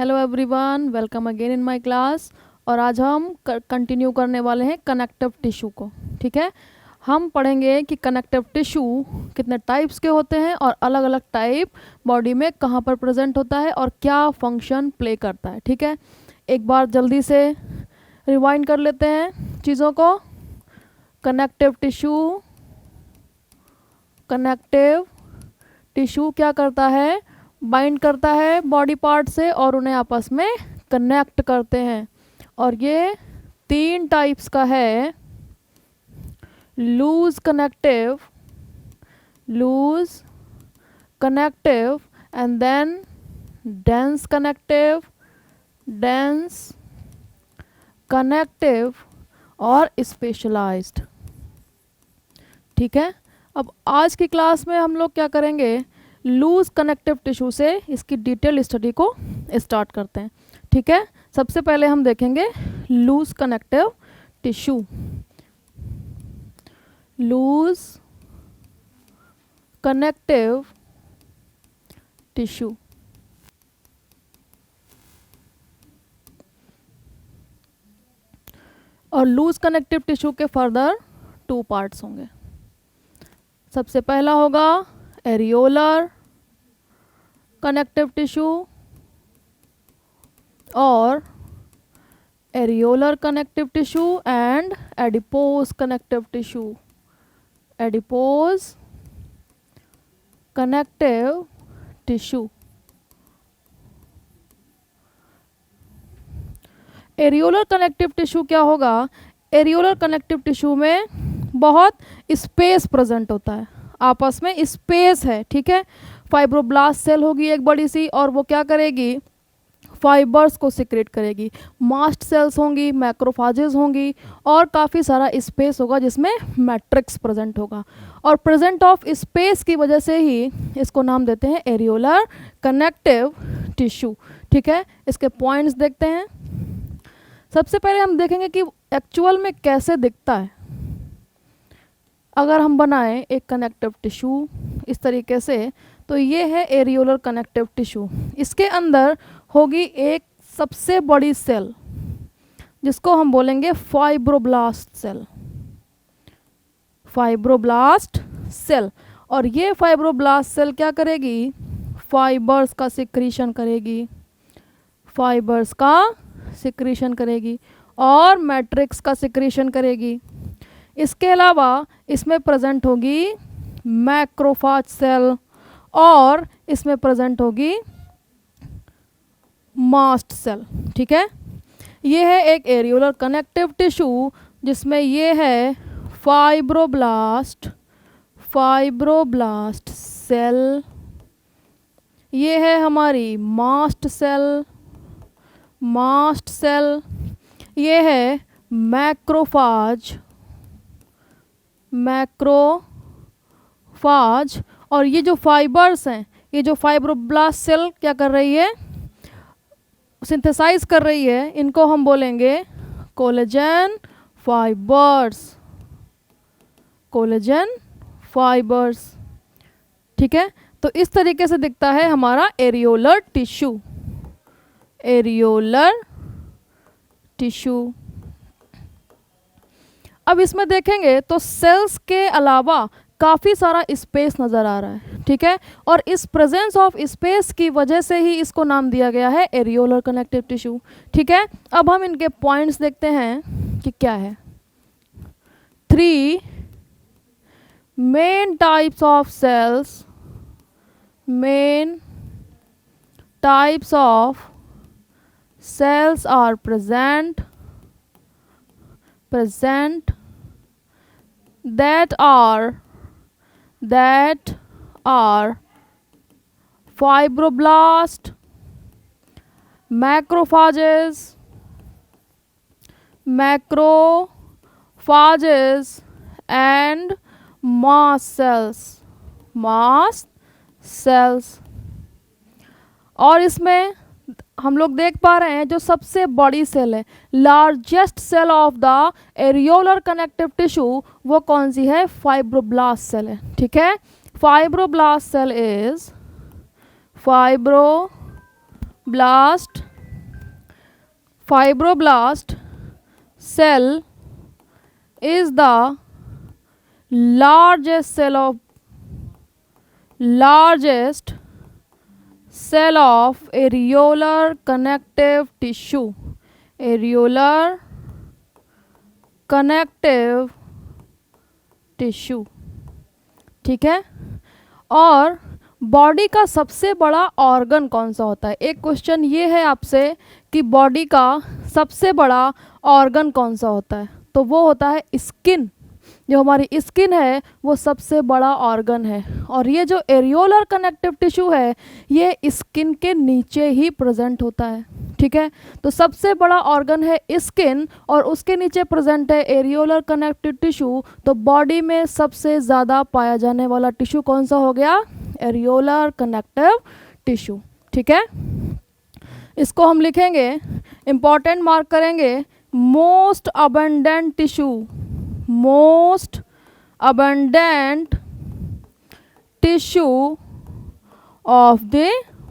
Hello everyone, welcome again in my class. और आज हम कंटिन्यू करने वाले हैं कनेक्टिव टिश्यू को। ठीक है, हम पढ़ेंगे कि कनेक्टिव टिश्यू कितने टाइप्स के होते हैं और अलग अलग टाइप बॉडी में कहाँ पर प्रेजेंट होता है और क्या फंक्शन प्ले करता है। ठीक है, एक बार जल्दी से रिवाइंड कर लेते हैं चीज़ों को। कनेक्टिव टिश्यू क्या करता है? बाइंड करता है बॉडी पार्ट से और उन्हें आपस में कनेक्ट करते हैं। और ये 3 टाइप्स का है: loose connective and then dense connective और स्पेशलाइज्ड। ठीक है, अब आज की क्लास में हम लोग क्या करेंगे, लूज कनेक्टिव टिश्यू से इसकी डिटेल स्टडी को स्टार्ट करते हैं। ठीक है, सबसे पहले हम देखेंगे loose connective tissue. Loose connective tissue और लूज कनेक्टिव टिश्यू के फर्दर 2 पार्ट्स होंगे। सबसे पहला होगा एरियोलर कनेक्टिव टिश्यू और areolar connective tissue and adipose connective tissue. Adipose connective tissue. Areolar connective tissue क्या होगा? एरियोलर कनेक्टिव टिश्यू में बहुत स्पेस प्रेजेंट होता है, आपस में स्पेस है। ठीक है, फाइब्रोब्लास्ट सेल होगी एक बड़ी सी और वो क्या करेगी, फाइबर्स को सिक्रेट करेगी। मास्ट सेल्स होंगी, मैक्रोफाजेज होंगी और काफ़ी सारा स्पेस होगा जिसमें मैट्रिक्स प्रेजेंट होगा। और प्रेजेंट ऑफ स्पेस की वजह से ही इसको नाम देते हैं एरियोलर कनेक्टिव टिश्यू। ठीक है, इसके पॉइंट्स देखते हैं। सबसे पहले हम देखेंगे कि एक्चुअल में कैसे दिखता है। अगर हम बनाएं एक कनेक्टिव टिश्यू इस तरीके से, तो ये है एरियोलर कनेक्टिव टिश्यू। इसके अंदर होगी एक सबसे बड़ी सेल जिसको हम बोलेंगे फाइब्रोब्लास्ट सेल। और ये फाइब्रोब्लास्ट सेल क्या करेगी? फाइबर्स का सिक्रीशन करेगी और मैट्रिक्स का सिक्रीशन करेगी। इसके अलावा इसमें प्रेजेंट होगी मैक्रोफाज सेल और इसमें प्रेजेंट होगी मास्ट सेल। ठीक है, ये है एक एरियोलर कनेक्टिव टिश्यू जिसमें ये है फाइब्रोब्लास्ट सेल, ये है हमारी मास्ट सेल, ये है मैक्रोफाज और ये जो फाइबर्स हैं, ये जो फाइब्रोब्लास्ट सेल क्या कर रही है, सिंथेसाइज कर रही है, इनको हम बोलेंगे कोलेजन फाइबर्स। ठीक है, तो इस तरीके से दिखता है हमारा एरियोलर टिश्यू। अब इसमें देखेंगे तो सेल्स के अलावा काफ़ी सारा स्पेस नज़र आ रहा है। ठीक है, और इस प्रेजेंस ऑफ स्पेस की वजह से ही इसको नाम दिया गया है एरियोलर कनेक्टिव टिश्यू। ठीक है, अब हम इनके पॉइंट्स देखते हैं कि क्या है। 3 main types of cells are present that are fibroblast, macrophages and mast cells। और इसमें हम लोग देख पा रहे हैं जो सबसे बड़ी सेल है, largest cell of the areolar connective tissue, वो कौन सी है? फाइब्रोब्लास्ट सेल है। ठीक है, fibroblast cell is fibroblast fibroblast cell is the largest cell of areolar connective tissue. Areolar connective tissue, ठीक है। और बॉडी का सबसे बड़ा ऑर्गन कौन सा होता है? एक क्वेश्चन ये है आपसे कि बॉडी का सबसे बड़ा ऑर्गन कौन सा होता है, तो वो होता है स्किन। जो हमारी स्किन है वो सबसे बड़ा ऑर्गन है, और ये जो एरियोलर कनेक्टिव टिश्यू है ये स्किन के नीचे ही प्रेजेंट होता है, ठीक है। तो सबसे बड़ा ऑर्गन है स्किन और उसके नीचे प्रेजेंट है एरियोलर कनेक्टिव टिश्यू। तो बॉडी में सबसे ज़्यादा पाया जाने वाला टिश्यू कौन सा हो गया? एरियोलर कनेक्टिव टिश्यू, ठीक है। इसको हम लिखेंगे, इम्पॉर्टेंट मार्क करेंगे, most abundant tissue, most abundant tissue of the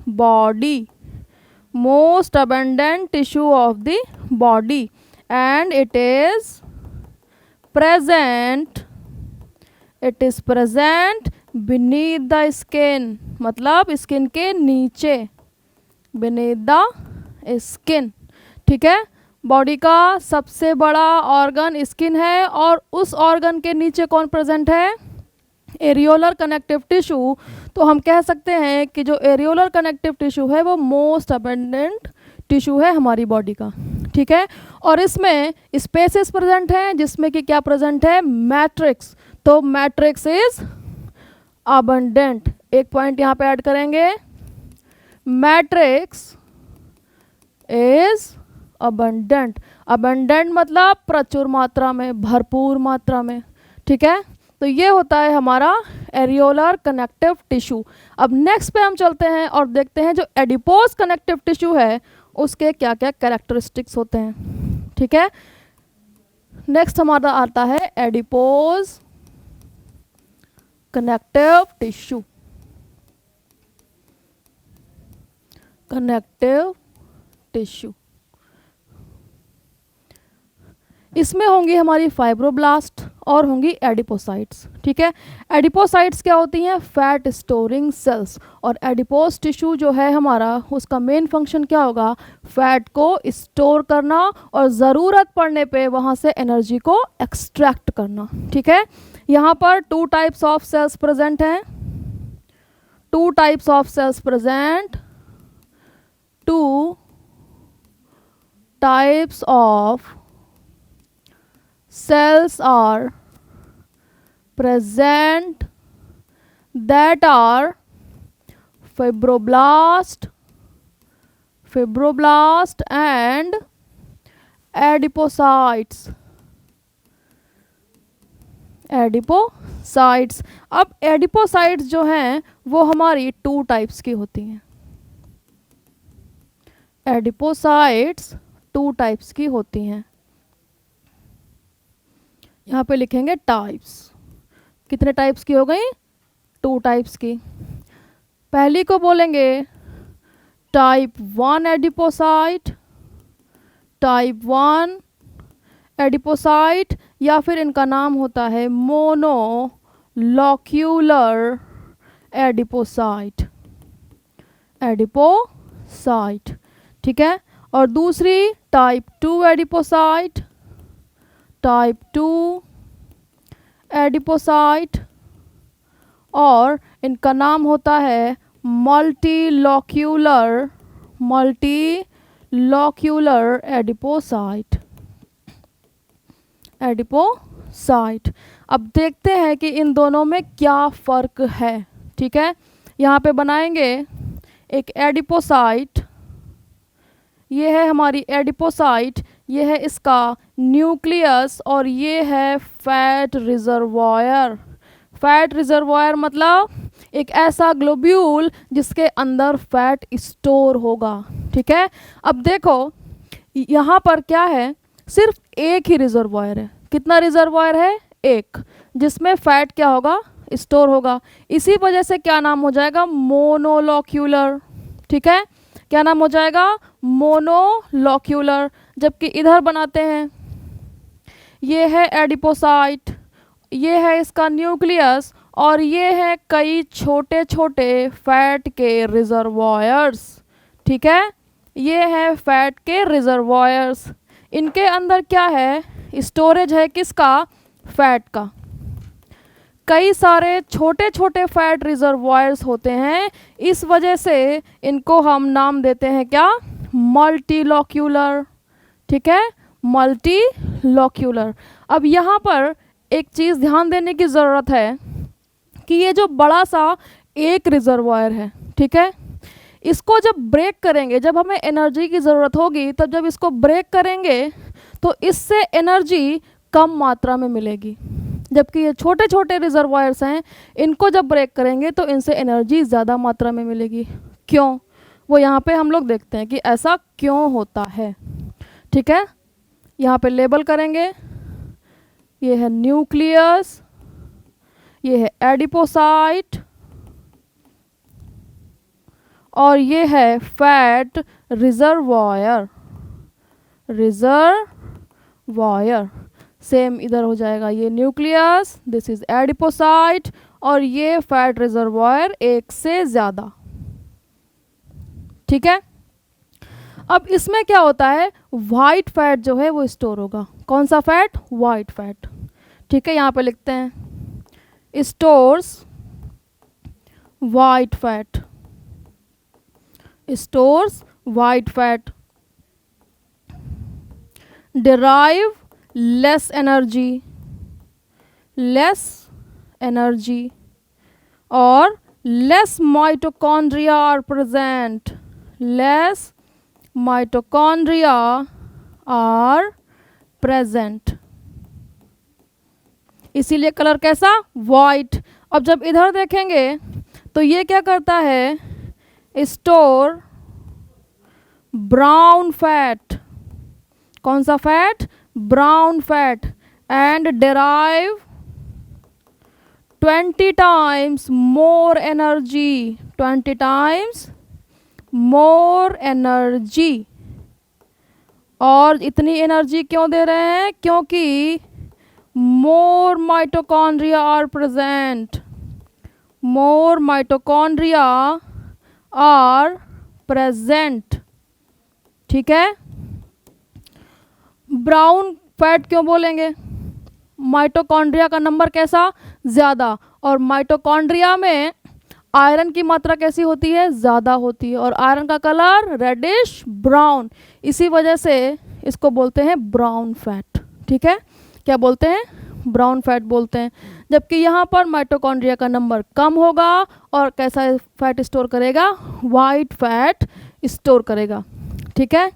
body, most abundant tissue of the body, and it is present beneath the skin, मतलब स्किन के नीचे, beneath the skin, ठीक है। बॉडी का सबसे बड़ा ऑर्गन स्किन है और उस ऑर्गन के नीचे कौन प्रेजेंट है? Areolar connective tissue. तो हम कह सकते हैं कि जो एरियोलर कनेक्टिव टिश्यू है वो मोस्ट अबंडेंट टिश्यू है हमारी बॉडी का, ठीक है। और इसमें स्पेसेस प्रेजेंट हैं जिसमें कि क्या प्रेजेंट है? मैट्रिक्स। तो मैट्रिक्स इज अबंडेंट। एक पॉइंट यहाँ पे ऐड करेंगे, मैट्रिक्स इज अबंडेंट। अबंडेंट मतलब प्रचुर मात्रा में, भरपूर मात्रा में, ठीक है। तो ये होता है हमारा एरियोलर कनेक्टिव टिश्यू। अब नेक्स्ट पे हम चलते हैं और देखते हैं जो एडिपोज कनेक्टिव टिश्यू है उसके क्या क्या कैरेक्टरिस्टिक्स होते हैं, ठीक है। नेक्स्ट हमारा आता है adipose connective tissue. Connective tissue इसमें होंगी हमारी फाइब्रोब्लास्ट और होंगी एडिपोसाइट्स, ठीक है। एडिपोसाइट्स क्या होती हैं? Fat storing cells. और एडिपोज टिश्यू जो है हमारा उसका मेन फंक्शन क्या होगा? फैट को स्टोर करना और ज़रूरत पड़ने पे वहाँ से एनर्जी को एक्सट्रैक्ट करना, ठीक है। यहाँ पर two types of cells present हैं, two types of cells present, two types of cells are present, that are fibroblast and adipocytes। Adipocytes. अब एडिपोसाइट्स जो हैं वो हमारी टू टाइप्स की होती हैं। एडिपोसाइट्स टू टाइप्स की होती हैं। यहाँ पे लिखेंगे टाइप्स। कितने टाइप्स की हो गई? टू टाइप्स की। पहली को बोलेंगे टाइप 1 एडिपोसाइट, टाइप 1 एडिपोसाइट, या फिर इनका नाम होता है मोनोलॉक्यूलर एडिपोसाइट, एडिपोसाइट, ठीक है। और दूसरी टाइप 2 एडिपोसाइट, टाइप 2 एडिपोसाइट, और इनका नाम होता है मल्टीलॉक्यूलर एडिपोसाइट, एडिपोसाइट। अब देखते हैं कि इन दोनों में क्या फ़र्क है, ठीक है। यहाँ पे बनाएंगे एक एडिपोसाइट, ये है हमारी एडिपोसाइट, ये है इसका न्यूक्लियस और ये है फैट रिजर्वायर। फैट रिजर्वायर मतलब एक ऐसा ग्लोब्यूल जिसके अंदर फैट स्टोर होगा, ठीक है। अब देखो यहाँ पर क्या है, सिर्फ एक ही रिजर्वायर है। कितना रिजर्वायर है? एक, जिसमें फैट क्या होगा? स्टोर होगा। इसी वजह से क्या नाम हो जाएगा? मोनोलॉक्यूलर, ठीक है। क्या नाम हो जाएगा? मोनोलॉक्यूलर। जबकि इधर बनाते हैं, ये है एडिपोसाइट, ये है इसका न्यूक्लियस, और ये है कई छोटे छोटे फैट के रिजर्वॉयर्स। ठीक है, ये है फैट के रिजर्वॉयर्स। इनके अंदर क्या है, स्टोरेज है किसका, फैट का। कई सारे छोटे छोटे फैट रिजर्वॉयर्स होते हैं, इस वजह से इनको हम नाम देते हैं क्या, मल्टीलॉक्यूलर। ठीक है, मल्टीलॉक्यूलर। अब यहाँ पर एक चीज़ ध्यान देने की ज़रूरत है कि ये जो बड़ा सा एक रिजर्वॉयर है, ठीक है, इसको जब ब्रेक करेंगे, जब हमें एनर्जी की ज़रूरत होगी, तब जब इसको ब्रेक करेंगे तो इससे एनर्जी कम मात्रा में मिलेगी। जबकि ये छोटे छोटे रिजर्वॉयर्स हैं, इनको जब ब्रेक करेंगे तो इनसे एनर्जी ज़्यादा मात्रा में मिलेगी। क्यों, वो यहाँ पे हम लोग देखते हैं कि ऐसा क्यों होता है। ठीक है, यहाँ पे लेबल करेंगे, ये है न्यूक्लियस, ये है एडिपोसाइट, और ये है फैट रिजर्वॉयर। रिजर्वॉयर सेम इधर हो जाएगा, ये न्यूक्लियस, दिस इज एडिपोसाइट, और ये फैट रिजर्वॉयर एक से ज़्यादा। ठीक है, अब इसमें क्या होता है, वाइट फैट जो है वो स्टोर होगा। कौन सा फैट, वाइट फैट। ठीक है, यहाँ पे लिखते हैं stores white fat, stores white fat, derive less energy or less mitochondria are present, less mitochondria are present, इसीलिए कलर कैसा, वाइट। अब जब इधर देखेंगे तो ये क्या करता है, स्टोर ब्राउन फैट। कौन सा fat, brown fat, and derive 20 times more energy, 20 times more energy. और इतनी एनर्जी क्यों दे रहे हैं, क्योंकि more mitochondria are present, more mitochondria are present. ठीक है, ब्राउन फैट क्यों बोलेंगे, माइटोकॉन्ड्रिया का नंबर कैसा, ज़्यादा, और माइटोकॉन्ड्रिया में आयरन की मात्रा कैसी होती है, ज़्यादा होती है, और आयरन का कलर रेडिश ब्राउन, इसी वजह से इसको बोलते हैं ब्राउन फैट। ठीक है, क्या बोलते हैं, ब्राउन फैट बोलते हैं। जबकि यहाँ पर माइटोकॉन्ड्रिया का नंबर कम होगा और कैसा फैट स्टोर करेगा, वाइट फैट स्टोर करेगा। ठीक है,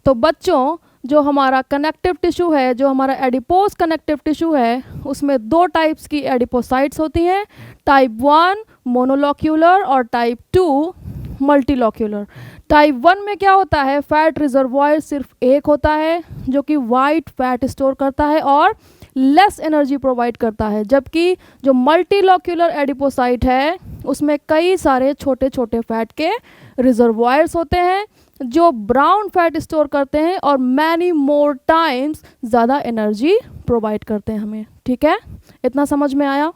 तो बच्चों जो हमारा कनेक्टिव टिश्यू है, जो हमारा एडिपोज कनेक्टिव टिश्यू है, उसमें दो टाइप्स की एडिपोसाइट्स होती हैं, टाइप 1 मोनोलॉक्यूलर और टाइप 2 मल्टीलॉक्यूलर। टाइप 1 में क्या होता है, फैट रिजर्वॉयर सिर्फ एक होता है जो कि वाइट फैट स्टोर करता है और लेस एनर्जी प्रोवाइड करता है। जबकि जो मल्टीलॉक्यूलर एडिपोसाइट है उसमें कई सारे छोटे छोटे फैट के रिजर्वॉयर्स होते हैं जो ब्राउन फैट स्टोर करते हैं और मैनी मोर टाइम्स ज़्यादा एनर्जी प्रोवाइड करते हैं हमें। ठीक है, इतना समझ में आया।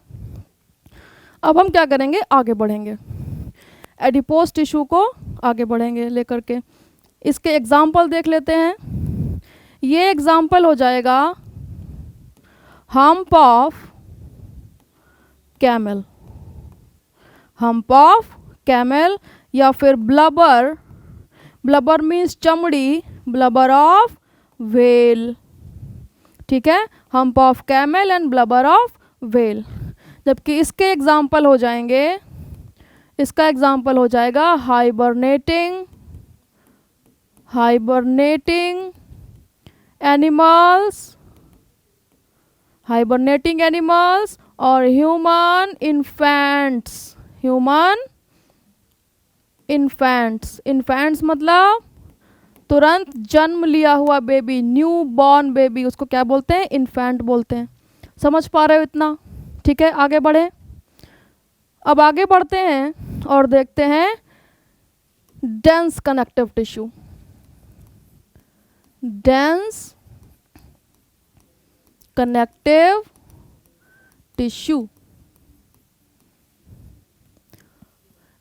अब हम क्या करेंगे, आगे बढ़ेंगे, एडिपोज टिश्यू को आगे बढ़ेंगे लेकर के। इसके एग्जाम्पल देख लेते हैं। ये एग्जाम्पल हो जाएगा hump of camel, hump of camel, या फिर ब्लबर, ब्लबर मीन्स चमड़ी, ब्लबर ऑफ व्हेल। ठीक है, hump of camel and blubber of whale. जबकि इसके एग्जाम्पल हो जाएंगे, इसका एग्जाम्पल हो जाएगा hibernating, hibernating animals, hibernating animals, और human infants, human infants. Infants मतलब तुरंत जन्म लिया हुआ बेबी, न्यू बॉर्न बेबी, उसको क्या बोलते हैं, इन्फेंट बोलते हैं। समझ पा रहे हो इतना। ठीक है, आगे बढ़े। अब आगे बढ़ते हैं और देखते हैं dense connective tissue. Dense connective tissue.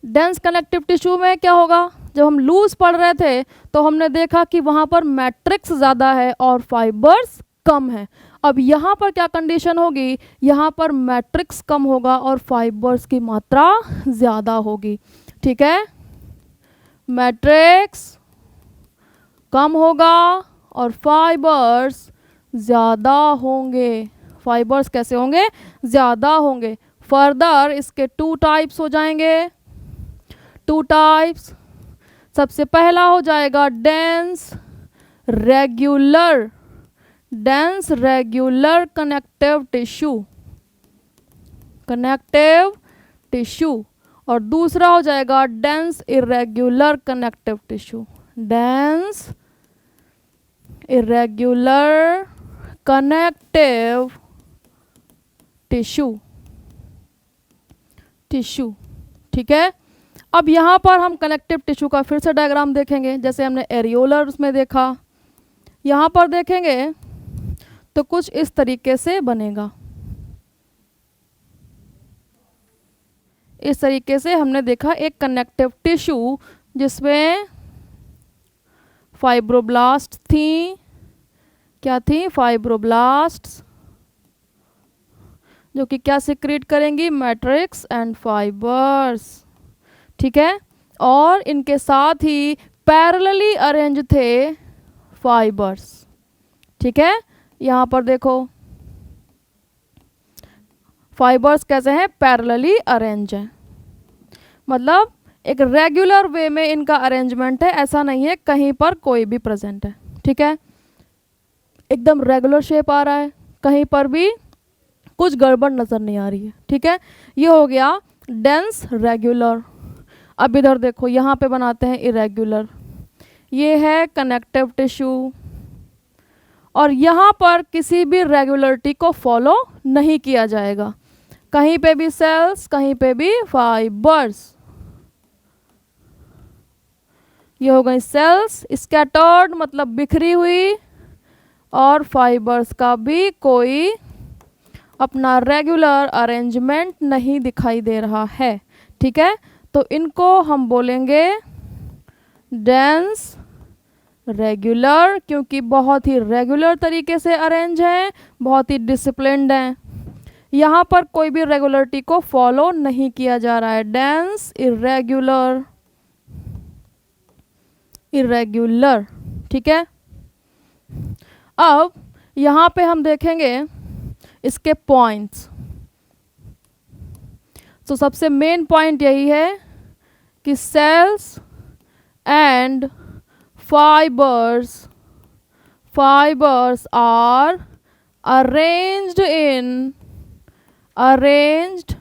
Dense connective tissue में क्या होगा, जब हम लूज पढ़ रहे थे तो हमने देखा कि वहाँ पर मैट्रिक्स ज़्यादा है और फाइबर्स कम है। अब यहाँ पर क्या कंडीशन होगी, यहाँ पर मैट्रिक्स कम होगा और फाइबर्स की मात्रा ज़्यादा होगी। ठीक है, मैट्रिक्स कम होगा और फाइबर्स ज़्यादा होंगे। फाइबर्स कैसे होंगे, ज़्यादा होंगे। फर्दर इसके 2 टाइप्स हो जाएंगे। 2 टाइप्स, सबसे पहला हो जाएगा डेंस रेगुलर कनेक्टिव टिश्यू, और दूसरा हो जाएगा dense irregular connective tissue. Dense irregular connective tissue. ठीक है, अब यहाँ पर हम कनेक्टिव टिश्यू का फिर से डायग्राम देखेंगे, जैसे हमने एरियोलर में देखा। यहाँ पर देखेंगे तो कुछ इस तरीके से बनेगा। इस तरीके से हमने देखा एक कनेक्टिव टिश्यू जिसमें फाइब्रोब्लास्ट थी। क्या थी, फाइब्रोब्लास्ट्स, जो कि क्या सिक्रीट करेंगी, मैट्रिक्स एंड फाइबर्स। ठीक है, और इनके साथ ही पैरेलली अरेंज थे फाइबर्स। ठीक है, यहाँ पर देखो फाइबर्स कैसे हैं, पैरेलली अरेंज हैं, मतलब एक रेगुलर वे में इनका अरेंजमेंट है, ऐसा नहीं है कहीं पर कोई भी प्रेजेंट है। ठीक है, एकदम रेगुलर शेप आ रहा है, कहीं पर भी कुछ गड़बड़ नज़र नहीं आ रही है। ठीक है, ये हो गया डेंस रेगुलर। अब इधर देखो, यहाँ पे बनाते हैं इरेगुलर। ये है कनेक्टिव टिश्यू, और यहाँ पर किसी भी रेगुलरिटी को फॉलो नहीं किया जाएगा, कहीं पे भी सेल्स, कहीं पे भी फाइबर्स। ये हो गई सेल्स स्कैटर्ड, मतलब बिखरी हुई, और फाइबर्स का भी कोई अपना रेगुलर अरेंजमेंट नहीं दिखाई दे रहा है। ठीक है, तो इनको हम बोलेंगे डेंस रेगुलर, क्योंकि बहुत ही रेगुलर तरीके से अरेंज हैं, बहुत ही डिसिप्लिन्ड हैं। यहाँ पर कोई भी रेगुलरिटी को फॉलो नहीं किया जा रहा है। Dense irregular. ठीक है, अब यहाँ पे हम देखेंगे इसके पॉइंट्स। तो सबसे मेन पॉइंट यही है कि cells and fibres are arranged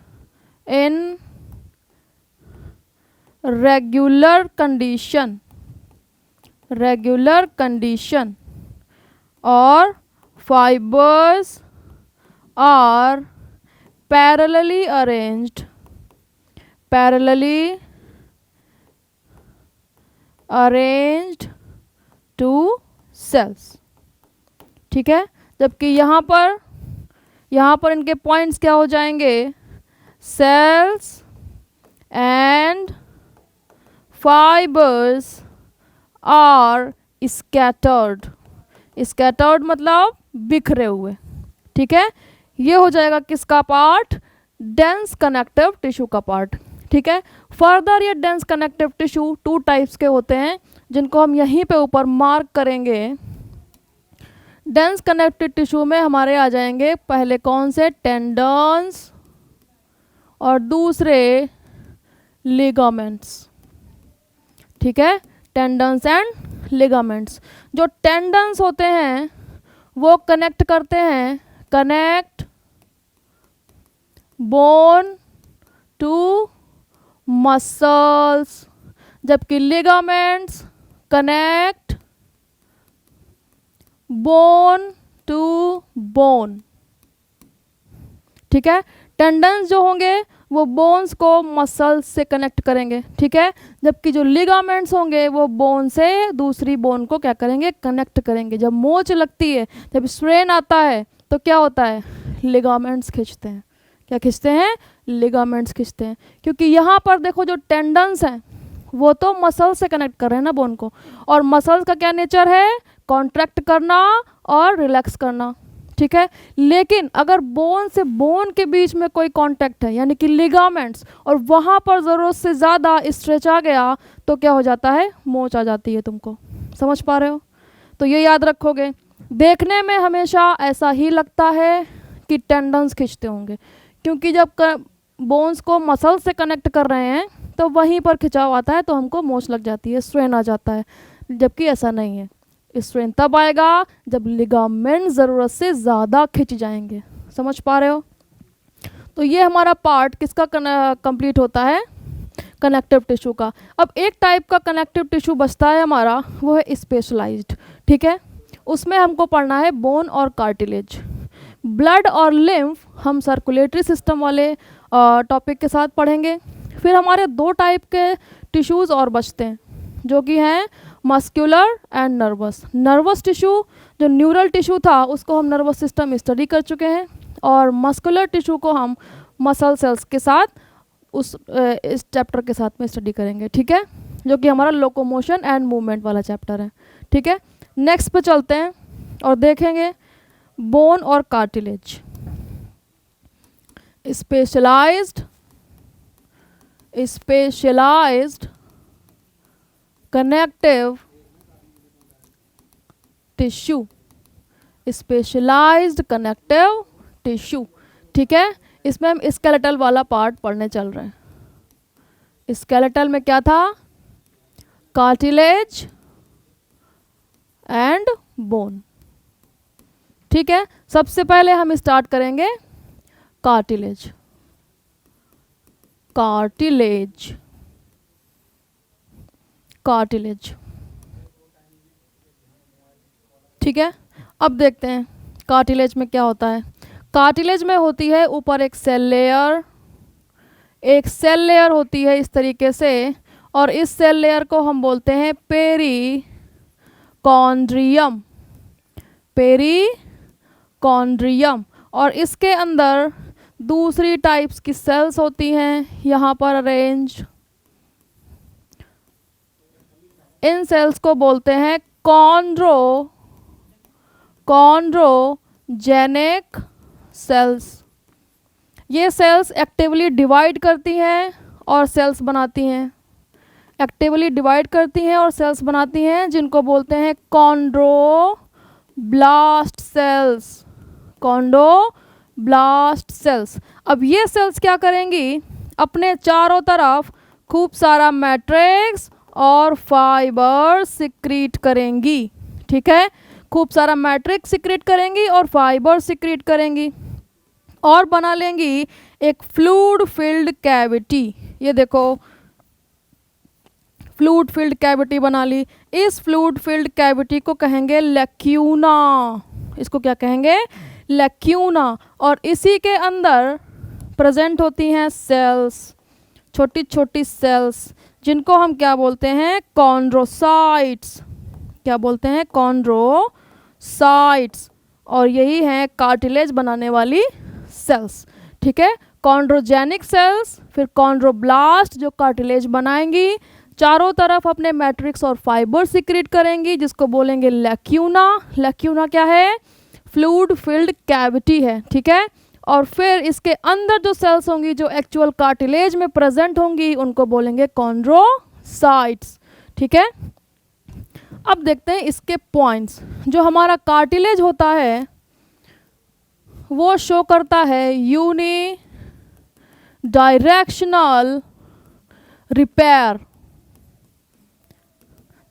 in regular condition, और fibers are parallelly arranged to cells। ठीक है, जबकि यहाँ पर इनके पॉइंट्स क्या हो जाएंगे, cells and fibres are scattered मतलब बिखरे हुए। ठीक है, ये हो जाएगा किसका पार्ट, डेंस कनेक्टिव टिश्यू का पार्ट। ठीक है, फर्दर ये डेंस कनेक्टिव टिश्यू 2 टाइप्स के होते हैं, जिनको हम यहीं पे ऊपर मार्क करेंगे। डेंस कनेक्टिव टिश्यू में हमारे आ जाएंगे पहले कौन से, टेंडन्स, और दूसरे लिगामेंट्स। ठीक है, टेंडन्स एंड लिगामेंट्स। जो टेंडन्स होते हैं वो कनेक्ट करते हैं, कनेक्ट बोन टू मसल्स, जबकि ligaments connect bone to bone. ठीक है, टेंडन्स जो होंगे वो बोन्स को मसल से कनेक्ट करेंगे, ठीक है, जबकि जो लिगामेंट्स होंगे वो बोन से दूसरी बोन को क्या करेंगे, कनेक्ट करेंगे। जब मोच लगती है, जब स्ट्रेन आता है तो क्या होता है, लिगामेंट्स खींचते हैं। क्या खींचते हैं, लिगामेंट्स खींचते हैं, क्योंकि यहाँ पर देखो जो टेंडन्स हैं वो तो मसल से कनेक्ट कर रहे हैं ना बोन को, और मसल्स का क्या नेचर है, कॉन्ट्रैक्ट करना और रिलैक्स करना, ठीक है। लेकिन अगर बोन से बोन के बीच में कोई कांटेक्ट है यानी कि लिगामेंट्स, और वहाँ पर ज़रूरत से ज़्यादा स्ट्रेच आ गया तो क्या हो जाता है, मोच आ जाती है। तुमको समझ पा रहे हो, तो ये याद रखोगे। देखने में हमेशा ऐसा ही लगता है कि टेंडन्स खींचते होंगे, क्योंकि जब बोन्स को मसल से कनेक्ट कर रहे हैं तो वहीं पर खिंचाव आता है तो हमको मोच लग जाती है, स्ट्रेन आ जाता है, जबकि ऐसा नहीं है। स्ट्रेन तब आएगा जब लिगामेंट ज़रूरत से ज़्यादा खिंच जाएंगे। समझ पा रहे हो, तो ये हमारा पार्ट किसका कंप्लीट होता है, कनेक्टिव टिश्यू का। अब एक टाइप का कनेक्टिव टिश्यू बचता है हमारा, वो है स्पेशलाइज्ड, ठीक है। उसमें हमको पढ़ना है बोन और कार्टिलेज। ब्लड और लिम्फ हम सर्कुलेटरी सिस्टम वाले टॉपिक के साथ पढ़ेंगे। फिर हमारे दो टाइप के टिश्यूज़ और बचते हैं, जो कि हैं muscular and nervous. Nervous tissue जो न्यूरल टिश्यू था उसको हम नर्वस सिस्टम स्टडी कर चुके हैं, और मस्कुलर टिश्यू को हम मसल सेल्स के साथ इस चैप्टर के साथ में स्टडी करेंगे, ठीक है, जो कि हमारा लोकोमोशन एंड मूवमेंट वाला चैप्टर है, ठीक है। नेक्स्ट पे चलते हैं और देखेंगे बोन और cartilage. Specialised connective tissue, specialised connective tissue, ठीक है। इसमें हम स्केलेटल वाला पार्ट पढ़ने चल रहे हैं। स्केलेटल में क्या था, कार्टिलेज एंड बोन, ठीक है। सबसे पहले हम स्टार्ट करेंगे कार्टिलेज। कार्टिलेज कार्टिलेज ठीक है। अब देखते हैं कार्टिलेज में क्या होता है। कार्टिलेज में होती है ऊपर एक सेल लेयर, एक सेल लेयर होती है इस तरीके से, और इस सेल लेयर को हम बोलते हैं पेरिकॉन्ड्रियम। पेरिकॉन्ड्रियम, और इसके अंदर दूसरी टाइप्स की सेल्स होती हैं यहाँ पर अरेंज। इन सेल्स को बोलते हैं कॉन्ड्रोजेनिक सेल्स। ये सेल्स एक्टिवली डिवाइड करती हैं और सेल्स बनाती हैं, एक्टिवली डिवाइड करती हैं और सेल्स बनाती हैं, जिनको बोलते हैं कॉन्ड्रोब्लास्ट सेल्स। Chondroblast sales. अब ये सेल्स क्या करेंगी, अपने चारों तरफ खूब सारा मैट्रिक्स और फाइबर सिक्रीट करेंगी, ठीक है। खूब सारा मैट्रिक्स सिक्रीट करेंगी और फाइबर सिक्रीट करेंगी, और बना लेंगी एक फ्लूइड फिल्ड कैविटी। ये देखो फ्लूइड फिल्ड कैविटी बना ली। इस फ्लूइड फिल्ड कैविटी को कहेंगे लैक्यूना। इसको क्या कहेंगे, लैक्यूना। और इसी के अंदर प्रेजेंट होती हैं सेल्स, छोटी छोटी सेल्स, जिनको हम क्या बोलते हैं, कॉन्ड्रोसाइट्स। क्या बोलते हैं, कॉन्ड्रोसाइट्स। और यही है कार्टिलेज बनाने वाली सेल्स, ठीक है। कॉन्ड्रोजेनिक सेल्स, फिर कॉन्ड्रोब्लास्ट जो कार्टिलेज बनाएंगी, चारों तरफ अपने मैट्रिक्स और फाइबर सिक्रीट करेंगी, जिसको बोलेंगे लैक्यूना। लैक्यूना क्या है, फ्लूइड फिल्ड कैविटी है, ठीक है। और फिर इसके अंदर जो सेल्स होंगी जो एक्चुअल कार्टिलेज में प्रेजेंट होंगी, उनको बोलेंगे कॉन्ड्रोसाइट्स, ठीक है। अब देखते हैं इसके पॉइंट्स। जो हमारा कार्टिलेज होता है वो शो करता है यूनी डायरेक्शनल रिपेयर।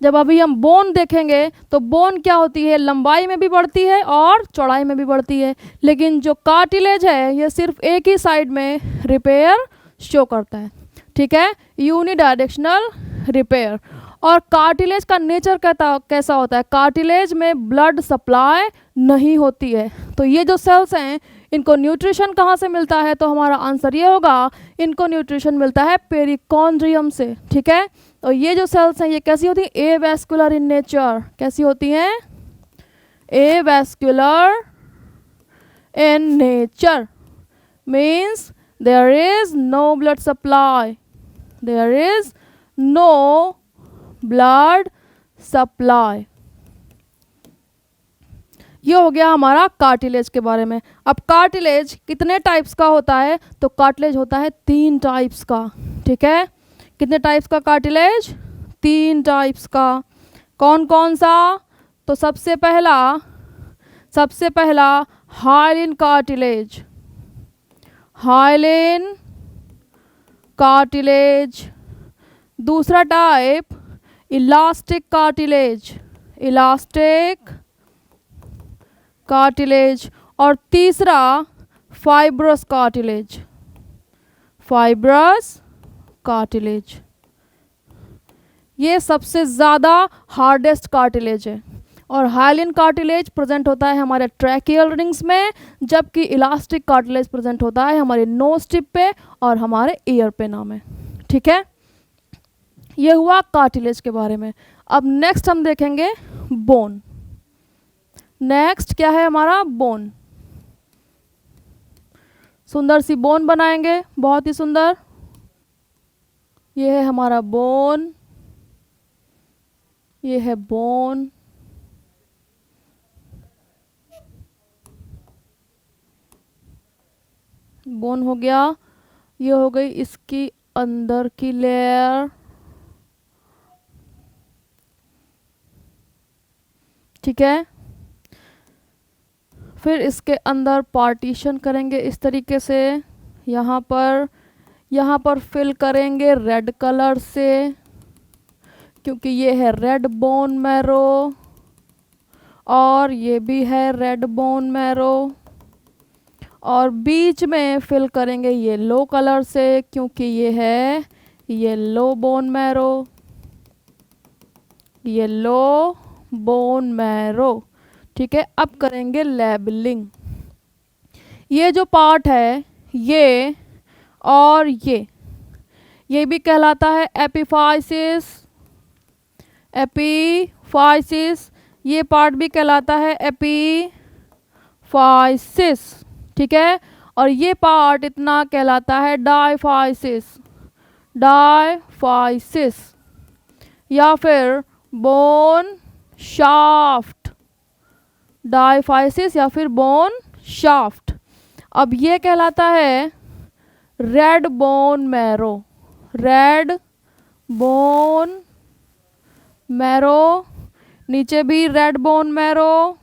जब अभी हम बोन देखेंगे तो बोन क्या होती है, लंबाई में भी बढ़ती है और चौड़ाई में भी बढ़ती है, लेकिन जो कार्टिलेज है ये सिर्फ एक ही साइड में रिपेयर शो करता है, ठीक है, यूनी डायरेक्शनल रिपेयर। और कार्टिलेज का नेचर कैसा होता है, कार्टिलेज में ब्लड सप्लाई नहीं होती है। तो ये जो सेल्स हैं इनको न्यूट्रिशन कहाँ से मिलता है, तो हमारा आंसर ये होगा, इनको न्यूट्रिशन मिलता है पेरिकॉन्ड्रियम से। ठीक है, तो ये जो सेल्स हैं ये कैसी होती हैं, एवैस्कुलर इन नेचर। कैसी होती हैं, avascular in nature, means there is no blood supply, there is no blood supply. ये हो गया हमारा कार्टिलेज के बारे में। अब कार्टिलेज कितने टाइप्स का होता है, तो कार्टिलेज होता है 3 टाइप्स का। ठीक है, कितने टाइप्स का कार्टिलेज, 3 टाइप्स का। कौन कौन सा, तो सबसे पहला हाइलिन कार्टिलेज, हाइलिन कार्टिलेज। दूसरा type elastic cartilage, elastic cartilage. और तीसरा फाइब्रस कार्टिलेज, फाइब्रस कार्टिलेज। ये सबसे ज़्यादा हार्डेस्ट कार्टिलेज है। और हाइलिन कार्टिलेज प्रेजेंट होता है हमारे ट्रैकियल रिंग्स में, जबकि इलास्टिक कार्टिलेज प्रेजेंट होता है हमारे नोज टिप पे और हमारे ईयर पे नाम है। ठीक है, ये हुआ कार्टिलेज के बारे में। अब नेक्स्ट हम देखेंगे बोन। नेक्स्ट क्या है हमारा, बोन। सुंदर सी बोन बनाएंगे, बहुत ही सुंदर। ये है हमारा बोन, ये है बोन। बोन हो गया, ये हो गई इसकी अंदर की लेयर। ठीक है, फिर इसके अंदर पार्टीशन करेंगे इस तरीके से। यहाँ पर फिल करेंगे रेड कलर से, क्योंकि ये है रेड बोन मैरो और ये भी है रेड बोन मैरो। और बीच में फिल करेंगे येलो कलर से, क्योंकि ये है yellow bone marrow, yellow bone marrow. ठीक है, अब करेंगे लेबलिंग। ये जो पार्ट है ये और ये भी कहलाता है एपिफाइसिस, एपिफाइसिस। ये पार्ट भी कहलाता है एपिफाइसिस। ठीक है, और ये पार्ट इतना कहलाता है डायफाइसिस, डायफाइसिस, या फिर बोन शाफ्ट, डायफाइसिस या फिर बोन शाफ्ट। अब ये कहलाता है red bone marrow, red bone marrow. नीचे भी red bone marrow,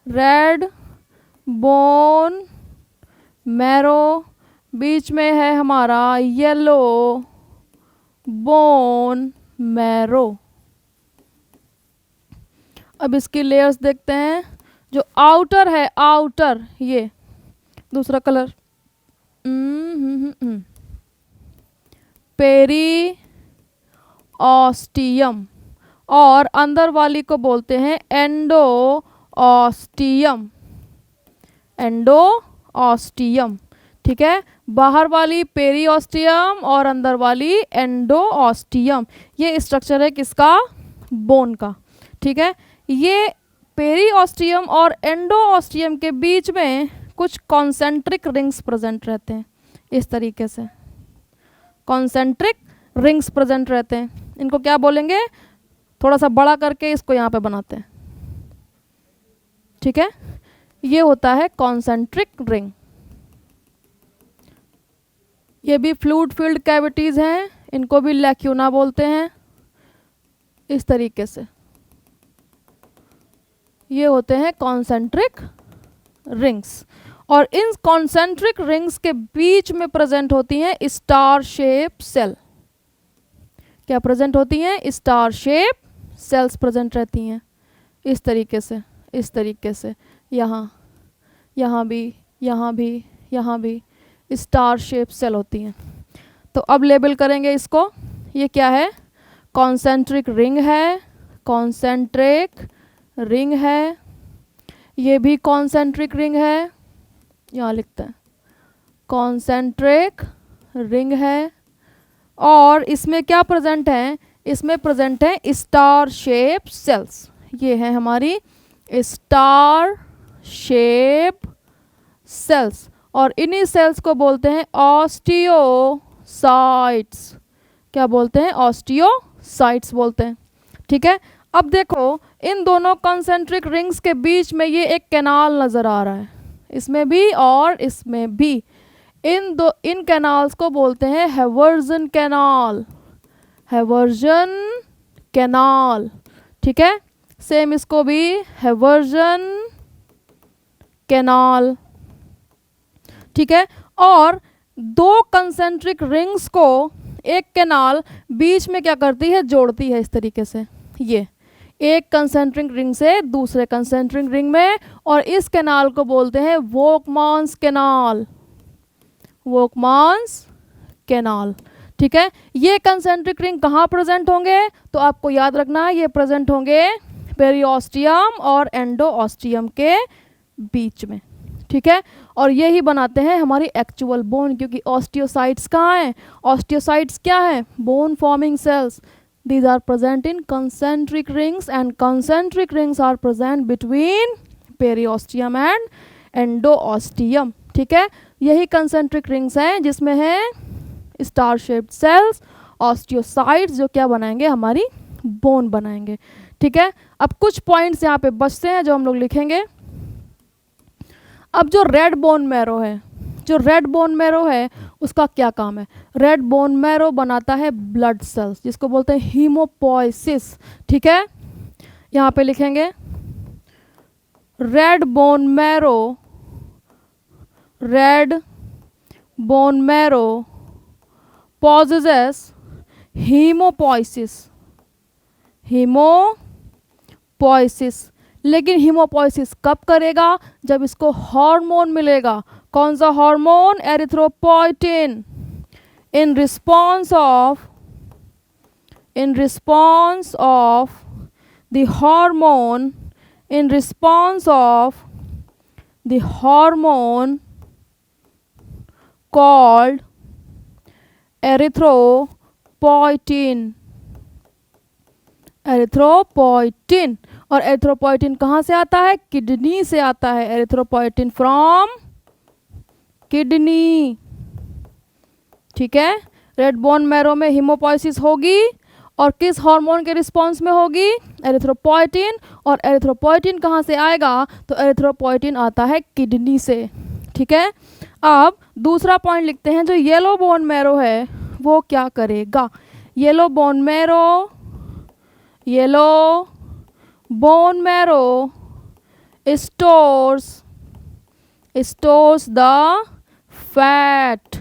red bone marrow. बीच में है हमारा येलो बोन मैरो। अब इसकी लेयर्स देखते हैं। जो आउटर है, आउटर, ये दूसरा कलर, पेरीऑस्टियम, और अंदर वाली को बोलते हैं एंडोऑस्टियम, एंडोऑस्टियम। ठीक है, बाहर वाली पेरीऑस्टियम और अंदर वाली एंडोऑस्टियम। ये स्ट्रक्चर है किसका, बोन का। ठीक है, ये पेरीऑस्टियम और एंडोऑस्टियम के बीच में कुछ कॉन्सेंट्रिक रिंग्स प्रेजेंट रहते हैं, इस तरीके से कॉन्सेंट्रिक रिंग्स प्रेजेंट रहते हैं। इनको क्या बोलेंगे, थोड़ा सा बड़ा करके इसको यहाँ पे बनाते हैं। ठीक है, ये होता है कॉन्सेंट्रिक रिंग। ये भी फ्लूइड फिल्ड कैविटीज़ हैं, इनको भी लैक्यूना बोलते हैं। इस तरीके से ये होते हैं कॉन्सेंट्रिक रिंग्स। और इन कॉन्सेंट्रिक रिंग्स के बीच में प्रेजेंट होती हैं स्टार शेप सेल। क्या प्रेजेंट होती हैं, स्टार शेप सेल्स प्रेजेंट रहती हैं इस तरीके से, इस तरीके से। यहाँ भी, यहाँ भी, यहाँ भी स्टार शेप सेल होती हैं। तो अब लेबल करेंगे इसको। ये क्या है, कॉन्सेंट्रिक रिंग है, कॉन्सेंट्रिक रिंग है, ये भी कॉन्सेंट्रिक रिंग है, यहाँ लिखते हैं कॉन्सेंट्रिक रिंग है। और इसमें क्या प्रेजेंट है, इसमें प्रेजेंट है स्टार शेप सेल्स। ये है हमारी स्टार शेप सेल्स, और इन्हीं सेल्स को बोलते हैं ऑस्टियोसाइट्स। क्या बोलते हैं, ऑस्टियोसाइट्स बोलते हैं। ठीक है, अब देखो इन दोनों कॉन्सेंट्रिक रिंग्स के बीच में ये एक कैनाल नज़र आ रहा है, इसमें भी और इसमें भी। इन कैनाल्स को बोलते हैं हैवर्जन कैनाल, हैवर्जन कैनाल। ठीक है, सेम इसको भी हैवर्जन कैनाल। ठीक है, और दो कंसेंट्रिक रिंग्स को एक कैनाल बीच में क्या करती है, जोड़ती है इस तरीके से। ये एक कंसेंट्रिक रिंग से दूसरे कंसेंट्रिक रिंग में, और इस कैनाल को बोलते हैं वोकमान्स कैनाल, वोकमान्स कैनाल। ठीक है, ये कंसेंट्रिक रिंग कहाँ प्रेजेंट होंगे, तो आपको याद रखना है ये प्रेजेंट होंगे पेरियोस्टियम और एंडोऑस्टियम के बीच में। ठीक है, और यही बनाते हैं हमारी एक्चुअल बोन, क्योंकि ऑस्टियोसाइट्स कहाँ हैं, ऑस्टियोसाइट्स क्या है, bone forming sales. These are present in concentric rings, and concentric rings are present between periosteum and endosteum. ठीक है, यही concentric rings हैं जिसमें है star shaped cells, osteocytes, जो क्या बनाएंगे, हमारी बोन बनाएंगे। ठीक है, अब कुछ पॉइंट्स यहाँ पे बचते हैं जो हम लोग लिखेंगे। अब जो रेड बोन मैरो है, जो रेड बोन मैरो है उसका क्या काम है, रेड बोन मैरो बनाता है ब्लड सेल्स, जिसको बोलते हैं हीमोपोइसिस। ठीक है, यहाँ पे लिखेंगे red bone marrow, red bone marrow possesses haemopoiesis, haemopoiesis. लेकिन हीमोपोइसिस कब करेगा, जब इसको हार्मोन मिलेगा। कौन सा hormone, erythropoietin. In response of the hormone, in response of the hormone called erythropoietin, erythropoietin. और एरिथ्रोपोइटिन कहाँ से आता है, किडनी से आता है, एरिथ्रोपोइटिन फ्रॉम किडनी। ठीक है, रेड बोन मैरो में हीमोपोइसिस होगी, और किस हार्मोन के रिस्पॉन्स में होगी, एरिथ्रोपोइटिन। और एरिथ्रोपोइटिन कहाँ से आएगा, तो एरिथ्रोपोइटिन आता है किडनी से। ठीक है, अब दूसरा पॉइंट लिखते हैं, जो येलो बोन मैरो है वो क्या करेगा। Yellow bone marrow, yellow bone marrow stores the fat,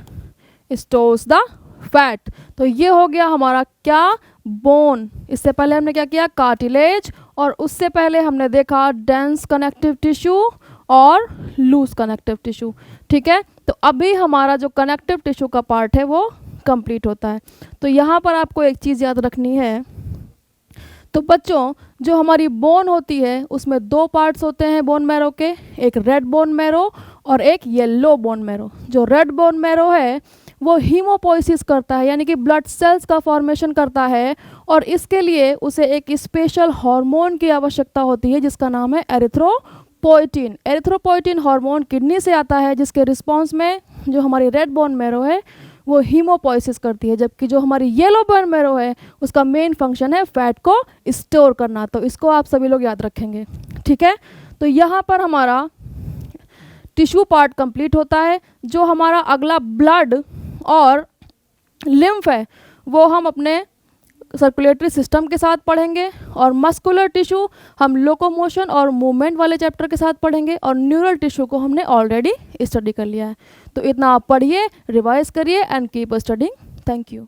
stores the fat. तो ये हो गया हमारा क्या, बोन। इससे पहले हमने क्या किया, कार्टिलेज, और उससे पहले हमने देखा डेंस कनेक्टिव टिश्यू और लूज कनेक्टिव टिश्यू। ठीक है, तो अभी हमारा जो कनेक्टिव टिश्यू का पार्ट है वो कंप्लीट होता है। तो यहाँ पर आपको एक चीज़ याद रखनी है, तो बच्चों जो हमारी बोन होती है उसमें दो पार्ट्स होते हैं बोन मैरो के, एक रेड बोन मैरो और एक येलो बोन मैरो। जो रेड बोन मैरो है वो हीमोपोइसिस करता है, यानी कि ब्लड सेल्स का फॉर्मेशन करता है, और इसके लिए उसे एक स्पेशल हार्मोन की आवश्यकता होती है जिसका नाम है एरिथ्रोपोइटिन। एरिथ्रोपोइटिन हार्मोन किडनी से आता है, जिसके रिस्पॉन्स में जो हमारी रेड बोन मैरो है वो हीमोपोइसिस करती है, जबकि जो हमारी येलो बोन मैरो है उसका मेन फंक्शन है फैट को स्टोर करना। तो इसको आप सभी लोग याद रखेंगे। ठीक है, तो यहाँ पर हमारा टिश्यू पार्ट कंप्लीट होता है। जो हमारा अगला ब्लड और लिम्फ है वो हम अपने सर्कुलेटरी सिस्टम के साथ पढ़ेंगे, और मस्कुलर टिश्यू हम लोकोमोशन और मूवमेंट वाले चैप्टर के साथ पढ़ेंगे, और न्यूरल टिश्यू को हमने ऑलरेडी स्टडी कर लिया है। तो इतना आप पढ़िए, रिवाइज करिए and keep studying. Thank you.